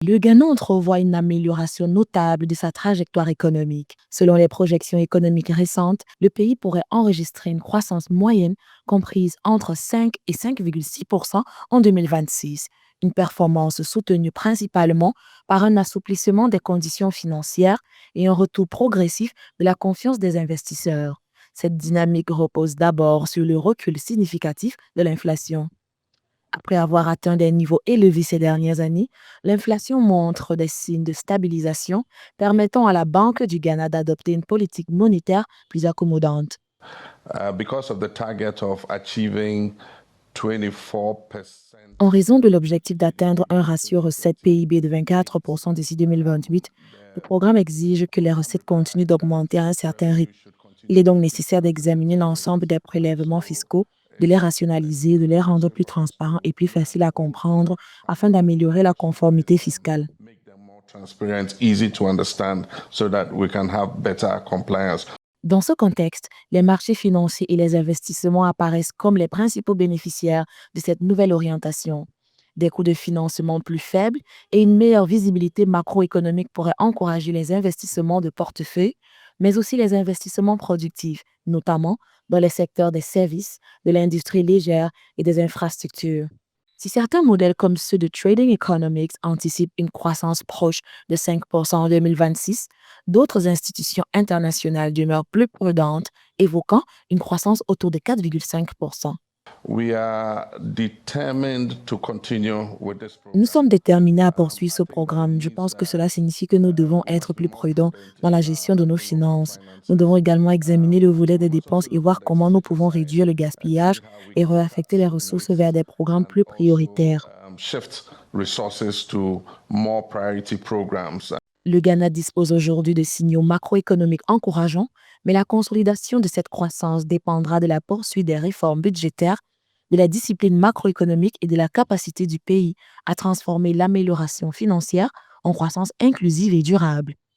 Le Ghana entrevoit une amélioration notable de sa trajectoire économique. Selon les projections économiques récentes, le pays pourrait enregistrer une croissance moyenne comprise entre 5 et 5,6 en 2026, une performance soutenue principalement par un assouplissement des conditions financières et un retour progressif de la confiance des investisseurs. Cette dynamique repose d'abord sur le recul significatif de l'inflation. Après avoir atteint des niveaux élevés ces dernières années, l'inflation montre des signes de stabilisation, permettant à la Banque du Ghana d'adopter une politique monétaire plus accommodante. Because of the target of achieving 24%. En raison de l'objectif d'atteindre un ratio recette-PIB de 24% d'ici 2028, le programme exige que les recettes continuent d'augmenter à un certain rythme. Il est donc nécessaire d'examiner l'ensemble des prélèvements fiscaux, de les rationaliser, de les rendre plus transparents et plus faciles à comprendre afin d'améliorer la conformité fiscale. Make them more transparent, easy to understand, so that we can have better compliance. Dans ce contexte, les marchés financiers et les investissements apparaissent comme les principaux bénéficiaires de cette nouvelle orientation. Des coûts de financement plus faibles et une meilleure visibilité macroéconomique pourraient encourager les investissements de portefeuille, mais aussi les investissements productifs, notamment dans les secteurs des services, de l'industrie légère et des infrastructures. Si certains modèles comme ceux de Trading Economics anticipent une croissance proche de 5% en 2026, d'autres institutions internationales demeurent plus prudentes, évoquant une croissance autour de 4,5%. We are determined to continue with this Nous program. sommes déterminés à poursuivre ce programme. Je pense que cela signifie que nous devons être plus prudents dans la gestion de nos finances. Nous devons également examiner le volet des dépenses et voir comment nous pouvons réduire le gaspillage et réaffecter les ressources vers des programmes plus prioritaires. Shift resources to more priority programs. Le Ghana dispose aujourd'hui de signaux macroéconomiques encourageants, mais la consolidation de cette croissance dépendra de la poursuite des réformes budgétaires, de la discipline macroéconomique et de la capacité du pays à transformer l'amélioration financière en croissance inclusive et durable.